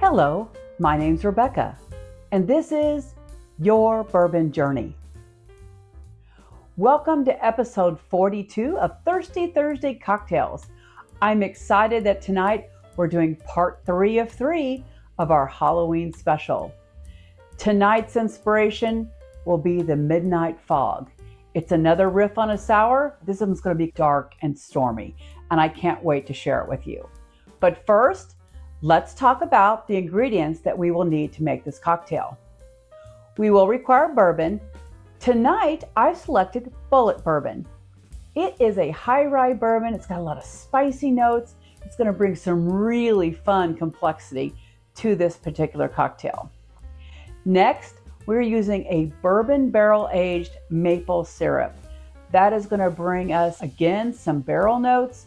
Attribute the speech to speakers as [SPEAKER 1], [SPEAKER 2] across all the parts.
[SPEAKER 1] Hello, my name's Rebecca, and this is Your Bourbon Journey. Welcome to episode 42 of Thirsty Thursday Cocktails. I'm excited that tonight we're doing part 3 of 3 of our Halloween special. Tonight's inspiration will be the Midnight Fog. It's another riff on a sour. This one's going to be dark and stormy, and I can't wait to share it with you. But first, let's talk about the ingredients that we will need to make this cocktail. We will require bourbon. Tonight, I've selected Bulleit bourbon. It is a high-rye bourbon. It's got a lot of spicy notes. It's going to bring some really fun complexity to this particular cocktail. Next, we're using a bourbon barrel-aged maple syrup. That is going to bring us, again, some barrel notes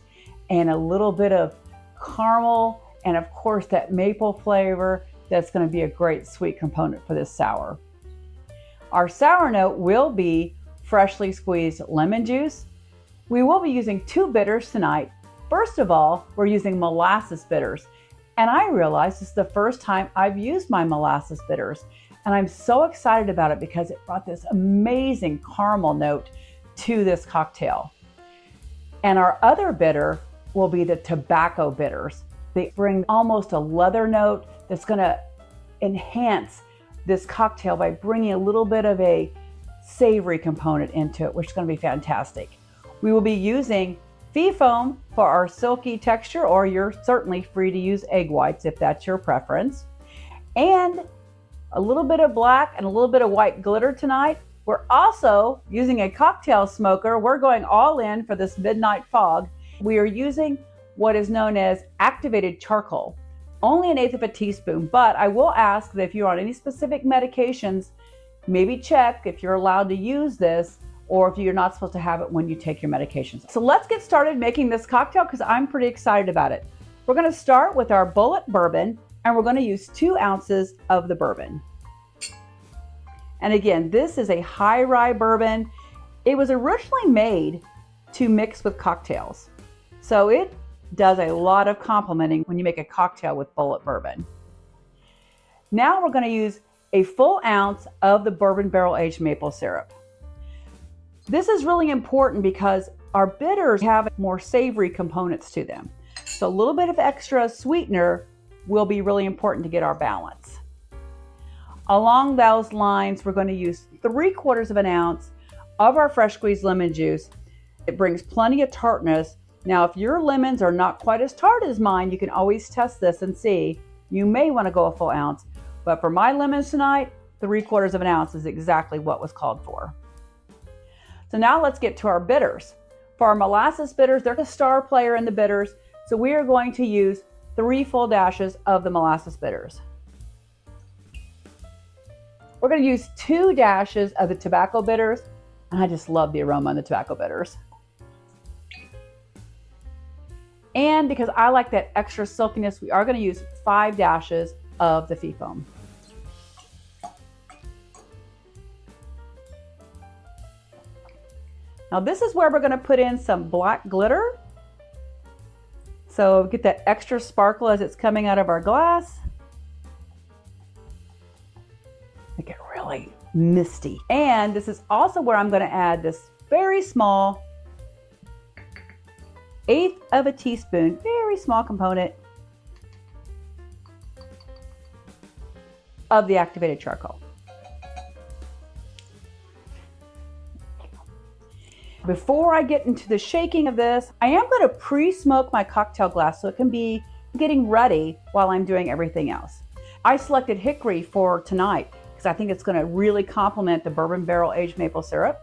[SPEAKER 1] and a little bit of caramel, and of course that maple flavor that's going to be a great sweet component for this sour. Our sour note will be freshly squeezed lemon juice. We will be using 2 bitters tonight. First of all, we're using Molasses Bitters. And I realized this is the first time I've used my Molasses Bitters. And I'm so excited about it because it brought this amazing caramel note to this cocktail. And our other bitter will be the Tobacco Bitters. They bring almost a leather note that's going to enhance this cocktail by bringing a little bit of a savory component into it, which is going to be fantastic. We will be using fee foam for our silky texture, or you're certainly free to use egg whites if that's your preference. And a little bit of black and a little bit of white glitter tonight. We're also using a cocktail smoker. We're going all in for this Midnight Fog. We are using what is known as activated charcoal, only 1/8 of a teaspoon, but I will ask that if you're on any specific medications, maybe check if you're allowed to use this or if you're not supposed to have it when you take your medications. So let's get started making this cocktail because I'm pretty excited about it. We're going to start with our Bulleit bourbon, and we're going to use 2 ounces of the bourbon. And again, this is a high-rye bourbon. It was originally made to mix with cocktails. So it does a lot of complementing when you make a cocktail with Bulleit bourbon. Now we're going to use a full ounce of the bourbon barrel-aged maple syrup. This is really important because our bitters have more savory components to them. So a little bit of extra sweetener will be really important to get our balance. Along those lines, we're going to use 3/4 of an ounce of our fresh squeezed lemon juice. It brings plenty of tartness. Now, if your lemons are not quite as tart as mine, you can always test this and see. You may want to go a full ounce, but for my lemons tonight, 3/4 of an ounce is exactly what was called for. So now let's get to our bitters. For our Molasses Bitters, they're the star player in the bitters, so we are going to use 3 full dashes of the Molasses Bitters. We're going to use 2 dashes of the Tobacco Bitters, and I just love the aroma on the Tobacco Bitters. And because I like that extra silkiness, we are going to use 5 dashes of the fee foam. Now this is where we're going to put in some black glitter. So get that extra sparkle as it's coming out of our glass. Make it really misty. And this is also where I'm going to add this very small 1/8 of a teaspoon, very small component of the activated charcoal. Before I get into the shaking of this, I am going to pre-smoke my cocktail glass so it can be getting ready while I'm doing everything else. I selected hickory for tonight because I think it's going to really complement the bourbon barrel aged maple syrup.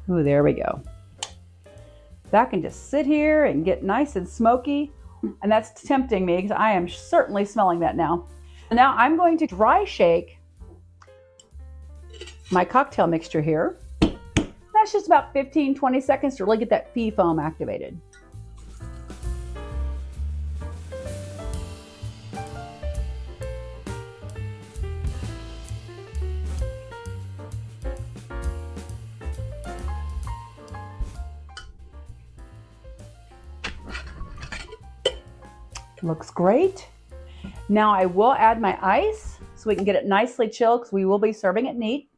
[SPEAKER 1] Ooh, there we go. That can just sit here and get nice and smoky, and that's tempting me because I am certainly smelling that now. Now I'm going to dry shake my cocktail mixture here. That's just about 15-20 seconds to really get that fee foam activated. Looks great. Now I will add my ice so we can get it nicely chilled because we will be serving it neat.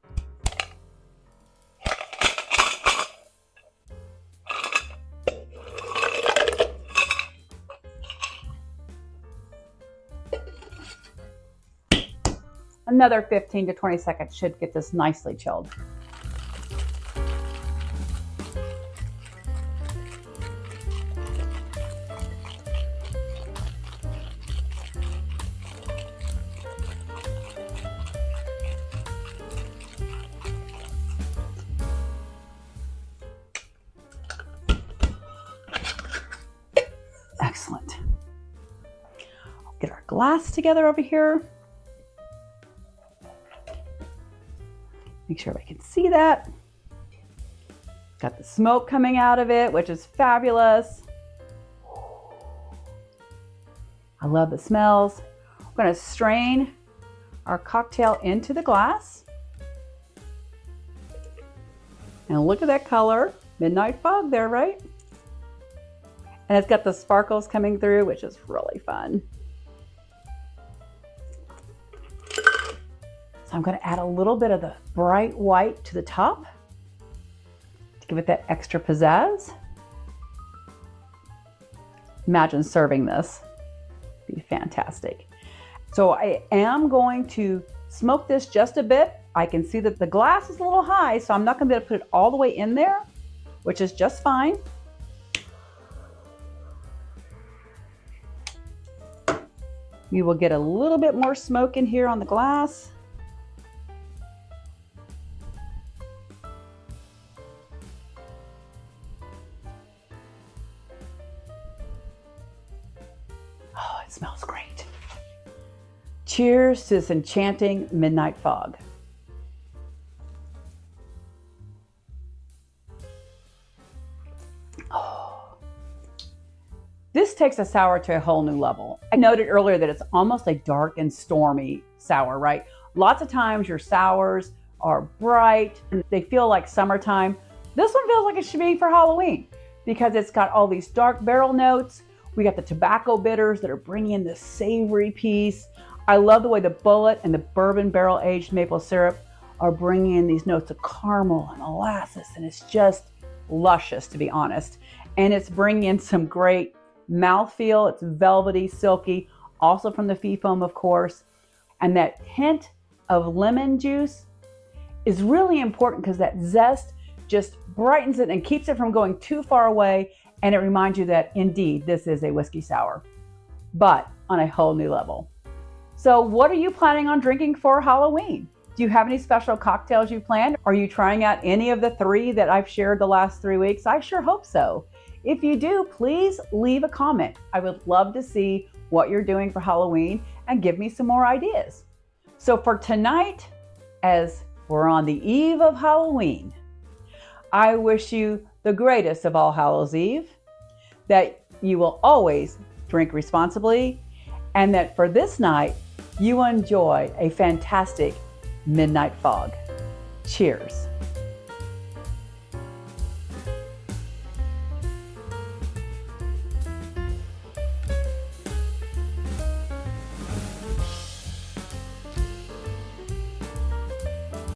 [SPEAKER 1] Another 15 to 20 seconds should get this nicely chilled. Excellent. I'll get our glass together over here. Make sure we can see that. Got the smoke coming out of it, which is fabulous. I love the smells. We're going to strain our cocktail into the glass. And look at that color. Midnight fog there, right? And it's got the sparkles coming through, which is really fun. So I'm going to add a little bit of the bright white to the top to give it that extra pizzazz. Imagine serving this. It'd be fantastic. So I am going to smoke this just a bit. I can see that the glass is a little high, so I'm not going to be able to put it all the way in there, which is just fine. We will get a little bit more smoke in here on the glass. Oh, it smells great. Cheers to this enchanting midnight fog. This takes a sour to a whole new level. I noted earlier that it's almost a dark and stormy sour, right? Lots of times your sours are bright and they feel like summertime. This one feels like it should be for Halloween because it's got all these dark barrel notes. We got the tobacco bitters that are bringing in this savory piece. I love the way the Bulleit and the Bourbon barrel aged maple syrup are bringing in these notes of caramel and molasses, and it's just luscious, to be honest. And it's bringing in some great mouthfeel. It's velvety, silky, also from the fee foam, of course. And that hint of lemon juice is really important because that zest just brightens it and keeps it from going too far away. And it reminds you that indeed this is a whiskey sour, but on a whole new level. So what are you planning on drinking for Halloween? Do you have any special cocktails you planned? Are you trying out any of the 3 that I've shared the last 3 weeks? I sure hope so. If you do, please leave a comment. I would love to see what you're doing for Halloween and give me some more ideas. So for tonight, as we're on the eve of Halloween, I wish you the greatest of all Hallows Eve, that you will always drink responsibly, and that for this night, you enjoy a fantastic midnight fog. Cheers.